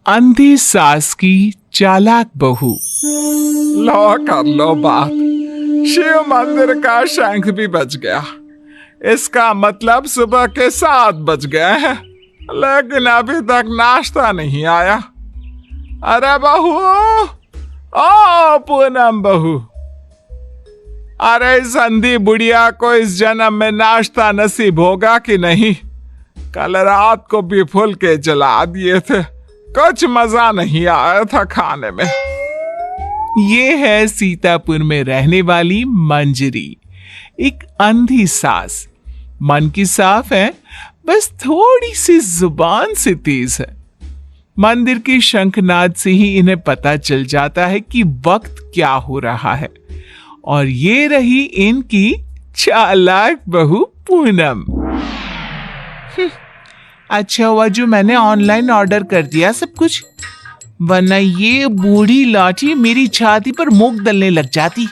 अंधी सास की चालाक बहू। लो कर लो बात, शिव मंदिर का शंख भी बज गया। इसका मतलब सुबह के 7 बज गए हैं, लेकिन अभी तक नाश्ता नहीं आया। अरे बहू, ओ पूनम बहू, अरे इस अंधी बुढ़िया को इस जन्म में नाश्ता नसीब होगा कि नहीं? कल रात को भी फुल के जला दिए थे, कुछ मजा नहीं आया था खाने में। ये है सीतापुर में रहने वाली मंजरी, एक अंधी सास। मन की साफ है, बस थोड़ी सी जुबान से तेज है। मंदिर के शंखनाद से ही इन्हें पता चल जाता है कि वक्त क्या हो रहा है। और ये रही इनकी चालाक बहू पूनम। अच्छा हुआ जो मैंने ऑनलाइन ऑर्डर कर दिया सब कुछ, वरना ये बूढ़ी लाठी मेरी छाती पर मूंग दलने लग जाती।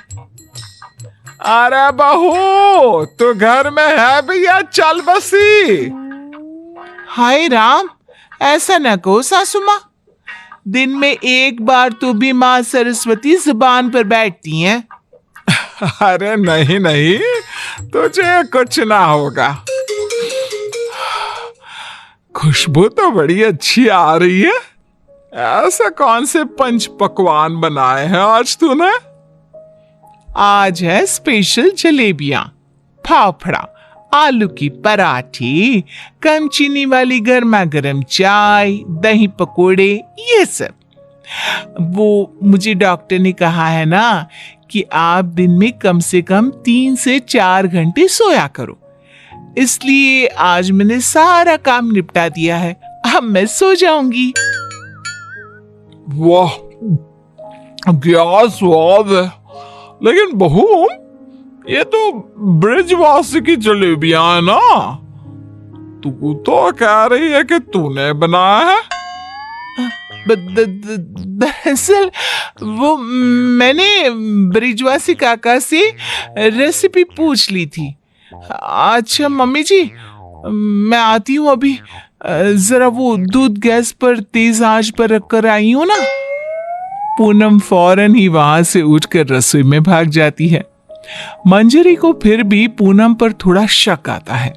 अरे बहू, तू घर में है भैया, चल बसी। हाय राम, ऐसा न कहो सासू माँ, दिन में एक बार तो भी माँ सरस्वती जुबान पर बैठती हैं। अरे नहीं नहीं, तुझे कुछ ना होगा। खुशबू तो बड़ी अच्छी आ रही है। ऐसा कौन से पंच पकवान बनाए हैं आज तूने? आज है स्पेशल जलेबियां, फाफड़ा, आलू की पराठी, कम चीनी वाली गर्मा गर्म चाय, दही पकोड़े, ये सब। वो मुझे डॉक्टर ने कहा है ना कि आप दिन में कम से कम 3 से 4 घंटे सोया करो, इसलिए आज मैंने सारा काम निपटा दिया है। अब मैं सो जाऊंगी। वाह, क्या स्वाद है। लेकिन बहू, ये तो ब्रिजवासी की जलेबियां है ना? तू तो कह रही है कि तूने बनाया है। दरअसल वो मैंने ब्रिजवासी काका से रेसिपी पूछ ली थी। अच्छा मम्मी जी, मैं आती हूँ अभी। जरा वो दूध गैस पर तेज आंच पर रखकर आई हूँ ना। पूनम फौरन ही वहां से उठकर रसोई में भाग जाती है। मंजरी को फिर भी पूनम पर थोड़ा शक आता है।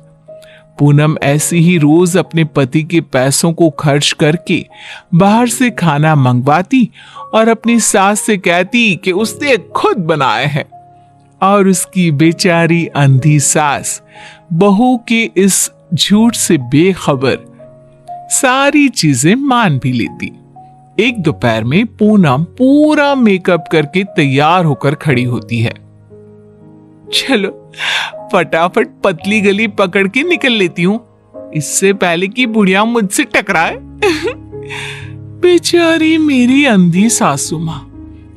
पूनम ऐसी ही रोज अपने पति के पैसों को खर्च करके बाहर से खाना मंगवाती और अपनी सास से कहती कि उसने खुद बनाए हैं। और उसकी बेचारी अंधी सास बहू के इस झूठ से बेखबर सारी चीजें मान भी लेती। एक दोपहर में पूनम पूरा मेकअप करके तैयार होकर खड़ी होती है। चलो फटाफट पतली गली पकड़ के निकल लेती हूँ, इससे पहले कि बुढ़िया मुझसे टकराए। बेचारी मेरी अंधी सासू माँ,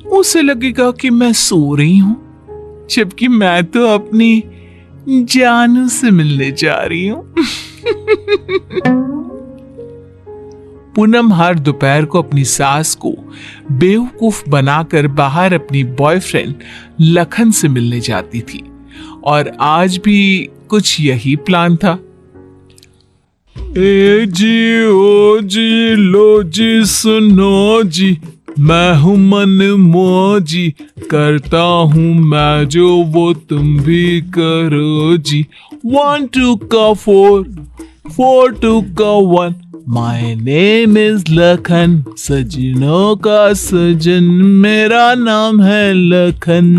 उसे लगेगा कि मैं सो रही हूँ, जबकि मैं तो अपनी जानू से मिलने जा रही हूँ। पूनम हर दोपहर को अपनी सास को बेवकूफ बनाकर बाहर अपनी बॉयफ्रेंड लखन से मिलने जाती थी, और आज भी कुछ यही प्लान था। ए जी, ओ जी, लो जी, सुनो जी, मैं हूँ मन मौजी, करता हूँ मैं जो वो तुम भी करो जी। 1 2 का 4, 4 2 का 1, माय नेम इज लखन, सजनों का सजन, मेरा नाम है लखन।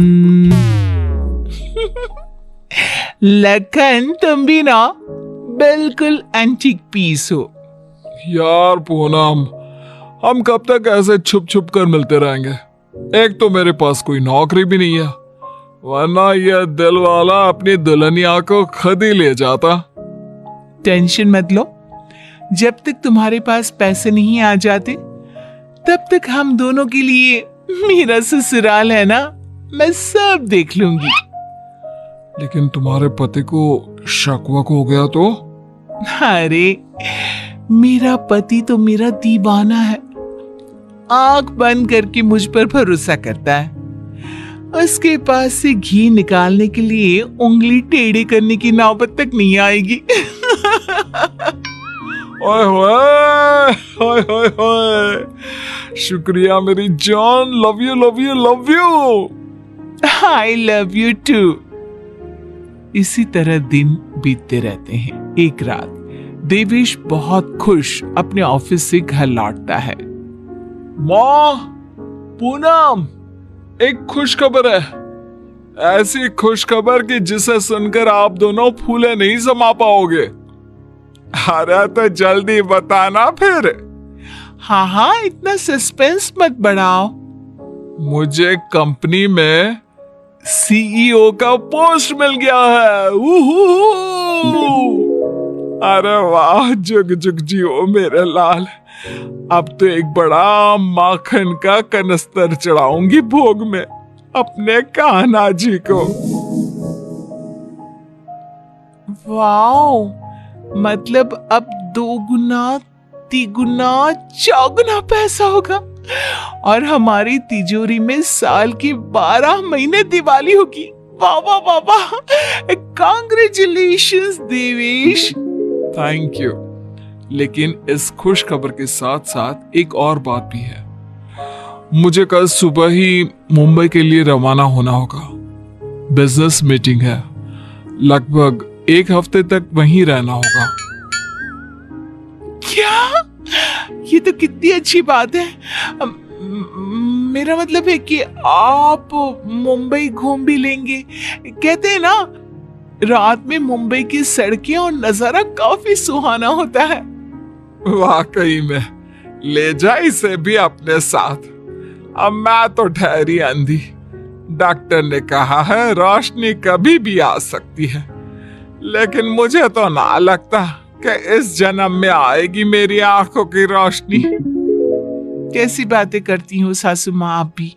लखन, तुम भी ना बिल्कुल एंटीक पीस हो। यार पूनम, हम कब तक ऐसे छुप छुप कर मिलते रहेंगे? एक तो मेरे पास कोई नौकरी भी नहीं है, वरना यह दिल वाला अपनी दुल्हनिया को खुद ही ले जाता। टेंशन मत लो, जब तक तुम्हारे पास पैसे नहीं आ जाते तब तक हम दोनों के लिए मेरा ससुराल है ना, मैं सब देख लूंगी। लेकिन तुम्हारे पति को शक वक हो गया तो? अरे मेरा पति तो मेरा दीवाना है, आंख बंद करके मुझ पर भरोसा करता है। उसके पास से घी निकालने के लिए उंगली टेढ़ी करने की नौबत तक नहीं आएगी। ओए होए, होए होए होए, शुक्रिया मेरी जान, love you love you love you. I love you too. इसी तरह दिन बीतते रहते हैं। एक रात देवेश बहुत खुश अपने ऑफिस से घर लौटता है। माँ, पूनम, एक खुश खबर है। ऐसी खुश खबर कि जिसे सुनकर आप दोनों फूले नहीं समा पाओगे। अरे तो जल्दी बताना फिर। हाँ हाँ, इतना सस्पेंस मत बढ़ाओ। मुझे कंपनी में सीईओ का पोस्ट मिल गया है। अरे वाह, जुग जुग जियो मेरे लाल। अब तो एक बड़ा माखन का कनस्तर चढ़ाऊंगी भोग में अपने कान्हा जी को। वाओ, मतलब अब 2 गुना 3 गुना 4 गुना पैसा होगा और हमारी तिजोरी में साल की 12 महीने दिवाली होगी। वाह वाह वाह वाह, कांग्रेचुलेशंस देवेश। Thank you. लेकिन इस खुश खबर के साथ साथ एक और बात भी है। मुझे कल सुबह ही मुंबई के लिए रवाना होना होगा। बिजनेस मीटिंग है, लगभग 1 हफ्ते तक वहीं रहना होगा। क्या? ये तो कितनी अच्छी बात है। मेरा मतलब है कि आप मुंबई घूम भी लेंगे। कहते हैं ना, रात में मुंबई की सड़कें और नजारा काफी सुहाना होता है। वाकई में, ले जा इसे भी अपने साथ। अब मैं तो ठहरी अंधी। डॉक्टर ने कहा है रोशनी कभी भी आ सकती है, लेकिन मुझे तो ना लगता कि इस जन्म में आएगी मेरी आंखों की रोशनी। कैसी बातें करती हो सासू माँ आप भी।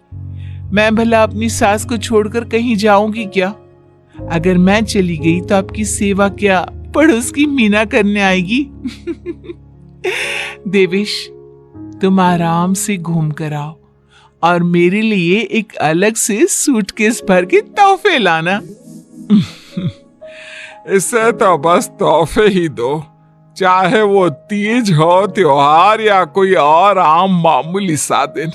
मैं भला अपनी सास को छोड़कर कहीं जाऊंगी क्या? अगर मैं चली गई तो आपकी सेवा क्या पड़ोस की मीना करने आएगी? देवेश, तुम आराम से घूम कर आओ और मेरे लिए एक अलग से सूटकेस भर के तोहफे लाना। इसे तो बस तोहफे ही दो, चाहे वो तीज हो, त्योहार या कोई और आम मामूली सा दिन।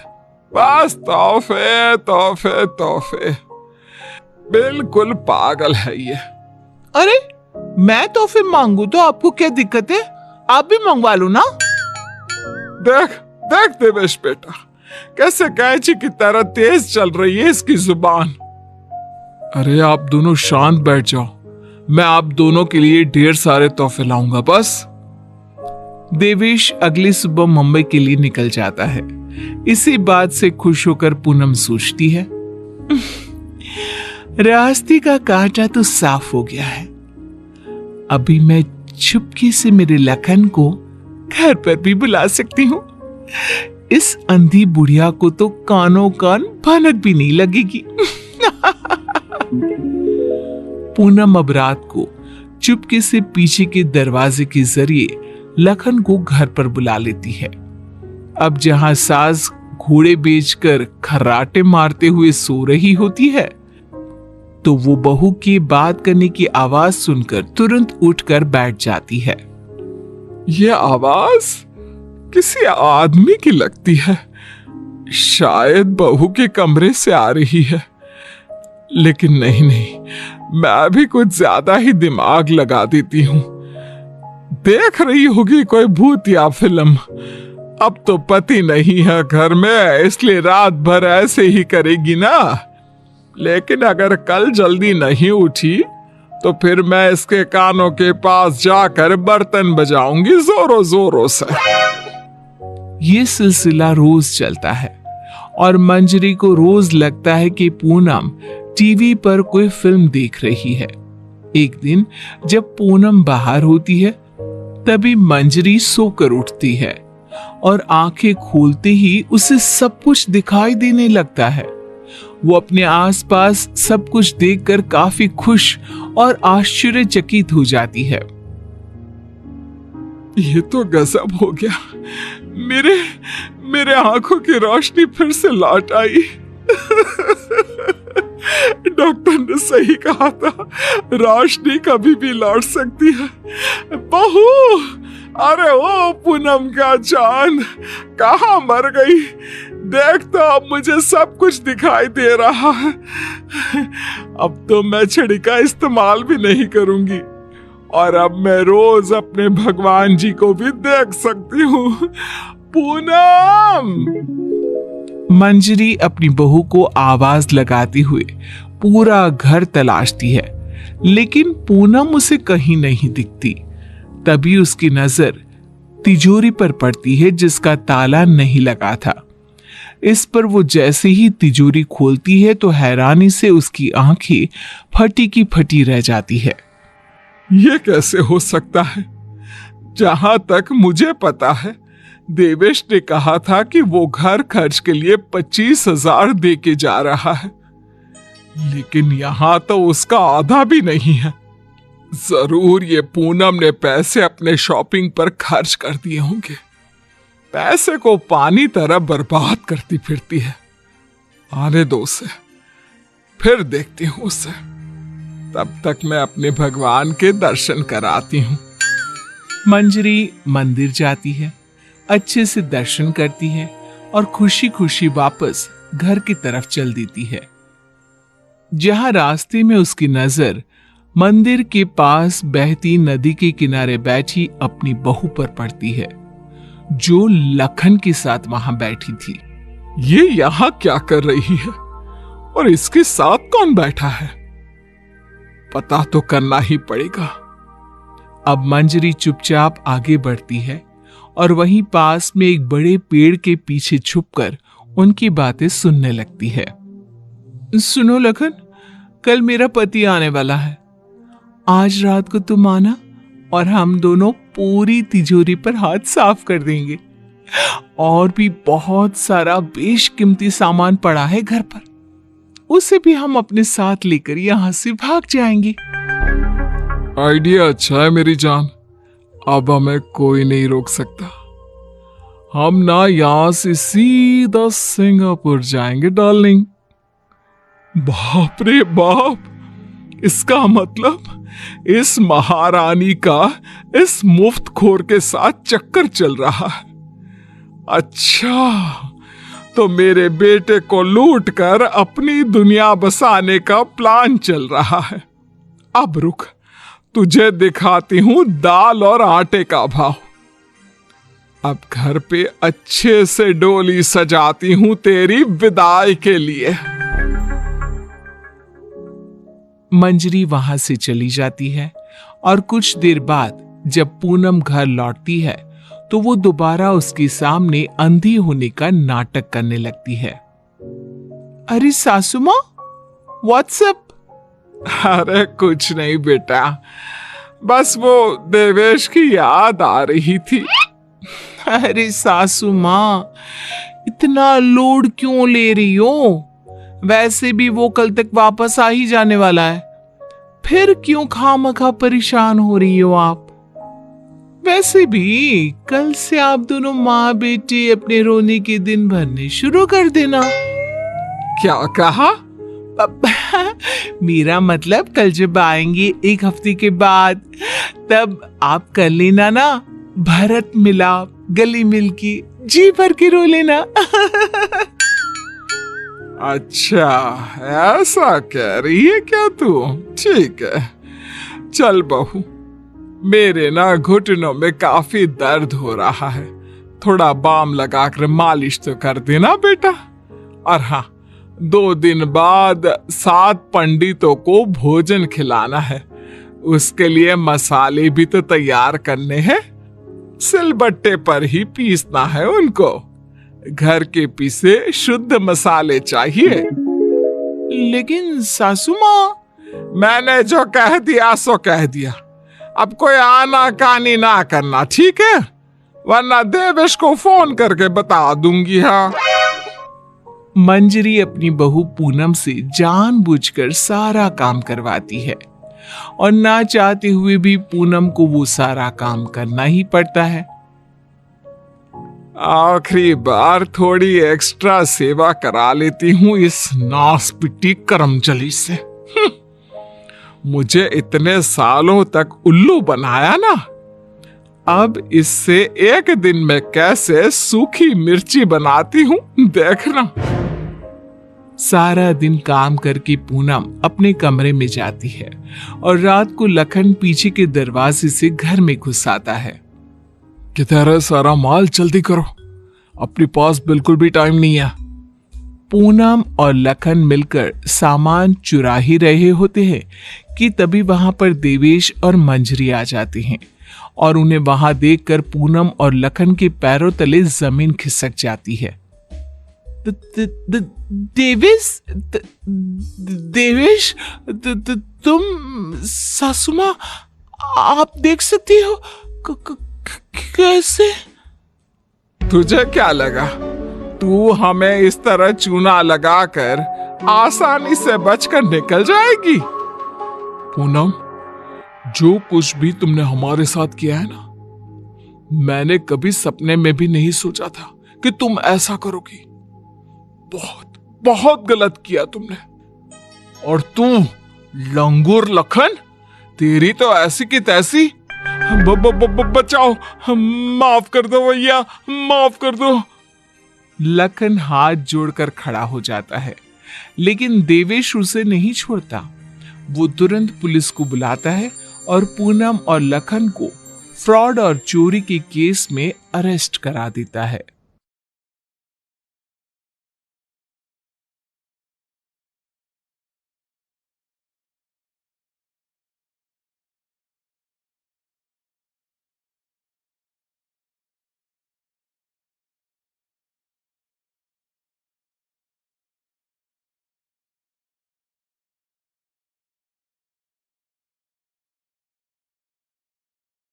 बस तोहफे तोहफे तोहफे। बिल्कुल पागल है ये। अरे, मैं तोहफे मांगू तो आपको क्या दिक्कत है? आप भी मंगवा लो ना। देख देख देवेश बेटा, कैसे कैंची की तरह तेज चल रही है इसकी जुबान। अरे आप दोनों शांत बैठ जाओ, मैं आप दोनों के लिए ढेर सारे तोहफे लाऊंगा बस। देवेश अगली सुबह मुंबई के लिए निकल जाता है। इसी बात से खुश होकर पूनम सोचती है, रास्ते का कांटा तो साफ हो गया है। अभी मैं चुपके से मेरे लखन को घर पर भी बुला सकती हूँ। इस अंधी बुढ़िया को तो कानों कान भनक भी नहीं लगेगी। पूनम अब रात को चुपके से पीछे के दरवाजे के जरिए लखन को घर पर बुला लेती है। अब जहां सास घोड़े बेचकर खर्राटे मारते हुए सो रही होती है, तो वो बहू की बात करने की आवाज सुनकर तुरंत उठकर बैठ जाती है। ये आवाज किसी आदमी की लगती है, शायद बहू के कमरे से आ रही है। लेकिन नहीं नहीं, मैं भी कुछ ज्यादा ही दिमाग लगा देती हूँ। देख रही होगी कोई भूत या फिल्म। अब तो पति नहीं है घर में, इसलिए रात भर ऐसे ही करेगी ना। लेकिन अगर कल जल्दी नहीं उठी तो फिर मैं इसके कानों के पास जाकर बर्तन बजाऊंगी जोरों जोरों से। ये सिलसिला रोज चलता है और मंजरी को रोज लगता है कि पूनम टीवी पर कोई फिल्म देख रही है। एक दिन जब पूनम बाहर होती है, तभी मंजरी सोकर उठती है और आंखें खोलते ही उसे सब कुछ दिखाई देने लगता है। वो अपने आसपास सब कुछ देखकर काफी खुश और आश्चर्यचकित हो जाती है। ये तो गजब हो गया। मेरे आंखों की रोशनी फिर से लौट आई। डॉक्टर ने सही कहा था, रोशनी कभी भी लौट सकती है। बहू, अरे ओ पूनम का चांद, कहाँ मर गई? देख तो अब मुझे सब कुछ दिखाई दे रहा है। अब तो मैं छड़ी का इस्तेमाल भी नहीं करूंगी और अब मैं रोज अपने भगवान जी को भी देख सकती हूँ। पूनम! मंजरी अपनी बहू को आवाज लगाते हुए पूरा घर तलाशती है, लेकिन पूनम उसे कहीं नहीं दिखती। तभी उसकी नजर तिजोरी पर पड़ती है जिसका ताला नहीं लगा था। इस पर वो जैसे ही तिजोरी खोलती है तो हैरानी से उसकी आंखें फटी की फटी रह जाती है। ये कैसे हो सकता है? जहां तक मुझे पता है, देवेश ने कहा था कि वो घर खर्च के लिए 25,000 दे के जा रहा है, लेकिन यहां तो उसका आधा भी नहीं है। जरूर ये पूनम ने पैसे अपने शॉपिंग पर खर्च कर दिए होंगे। पैसे को पानी तरह बर्बाद करती फिरती है। आने दो उसे, फिर देखती हूं उसे। तब तक मैं अपने भगवान के दर्शन कराती हूं। मंजरी मंदिर जाती है, अच्छे से दर्शन करती है और खुशी खुशी वापस घर की तरफ चल देती है। जहां रास्ते में उसकी नजर मंदिर के पास बहती नदी के किनारे बैठी अपनी बहू पर पड़ती है, जो लखन के साथ वहां बैठी थी। ये यहां क्या कर रही है और इसके साथ कौन बैठा है? पता तो करना ही पड़ेगा। अब मंजरी चुपचाप आगे बढ़ती है और वहीं पास में एक बड़े पेड़ के पीछे छुपकर उनकी बातें सुनने लगती है। सुनो लखन, कल मेरा पति आने वाला है। आज रात को तुम आना और हम दोनों पूरी तिजोरी पर हाथ साफ कर देंगे। और भी बहुत सारा बेशकीमती सामान पड़ा है घर पर, उसे भी हम अपने साथ लेकर यहां से भाग जाएंगे। आइडिया अच्छा है मेरी जान। अब हमें कोई नहीं रोक सकता। हम ना यहां से सीधा सिंगापुर जाएंगे डार्लिंग। बाप रे बाप, इसका मतलब इस महारानी का इस मुफ्तखोर के साथ चक्कर चल रहा है। अच्छा, तो मेरे बेटे को लूट कर अपनी दुनिया बसाने का प्लान चल रहा है। अब रुक, तुझे दिखाती हूं दाल और आटे का भाव। अब घर पे अच्छे से डोली सजाती हूं तेरी विदाई के लिए। मंजरी वहां से चली जाती है और कुछ देर बाद जब पूनम घर लौटती है तो वो दोबारा उसके सामने अंधी होने का नाटक करने लगती है। अरे सासू माँ, व्हाट्सएप? अरे कुछ नहीं बेटा, बस वो देवेश की याद आ रही थी। अरे सासू माँ, इतना लोड क्यों ले रही हो? वैसे भी वो कल तक वापस आ ही जाने वाला है, फिर क्यों खामखा परेशान हो रही हो आप? वैसे भी कल से आप दोनों माँ बेटी अपने रोने के दिन भरने शुरू कर देना। क्या कहा? मेरा मतलब कल जब आएंगे 1 हफ्ते के बाद, तब आप कर लेना ना भरत मिलाप, गली मिलके जी भर के रो लेना। अच्छा, ऐसा कह रही है क्या तू? ठीक है, चल बहू, मेरे ना घुटनों में काफी दर्द हो रहा है, थोड़ा बाम लगाकर मालिश तो कर देना बेटा। और हाँ, 2 दिन बाद 7 पंडितों को भोजन खिलाना है, उसके लिए मसाले भी तो तैयार करने हैं। सिलबट्टे पर ही पीसना है उनको, घर के पीसे शुद्ध मसाले चाहिए। लेकिन सासू माँ, मैंने जो कह दिया सो कह दिया। अब कोई आना कानी ना करना, ठीक है? वरना देवेश को फोन करके बता दूंगी। हाँ। मंजरी अपनी बहू पूनम से जानबूझकर सारा काम करवाती है और ना चाहते हुए भी पूनम को वो सारा काम करना ही पड़ता है। आखिरी बार थोड़ी एक्स्ट्रा सेवा करा लेती हूँ इस नासपिटी करमचली से। मुझे इतने सालों तक उल्लू बनाया ना, अब इससे एक दिन में कैसे सूखी मिर्ची बनाती हूँ देखना। सारा दिन काम करके पूनम अपने कमरे में जाती है और रात को लखन पीछे के दरवाजे से घर में घुस आता है। किधर है सारा माल, जल्दी करो, अपने पास बिल्कुल भी टाइम नहीं है। पूनम और लखन मिलकर सामान चुरा ही रहे होते हैं कि तभी वहां पर देवेश और मंजरी आ जाती हैं और उन्हें वहां देखकर पूनम और लखन के पैरों तले जमीन खिसक जाती है। देवेश, देवेश, तुम सासुमा, आप देख सकती हो? कैसे? तुझे क्या लगा तू हमें इस तरह चूना लगाकर आसानी से बचकर निकल जाएगी? पूनम, जो कुछ भी तुमने हमारे साथ किया है ना, मैंने कभी सपने में भी नहीं सोचा था कि तुम ऐसा करोगी। बहुत बहुत गलत किया तुमने। और तू लंगूर लखन, तेरी तो ऐसी की तैसी। बचाओ, माफ कर दो भैया, माफ कर दो। लखन हाथ जोड़कर खड़ा हो जाता है, लेकिन देवेश उसे नहीं छोड़ता। वो तुरंत पुलिस को बुलाता है और पूनम और लखन को फ्रॉड और चोरी के केस में अरेस्ट करा देता है।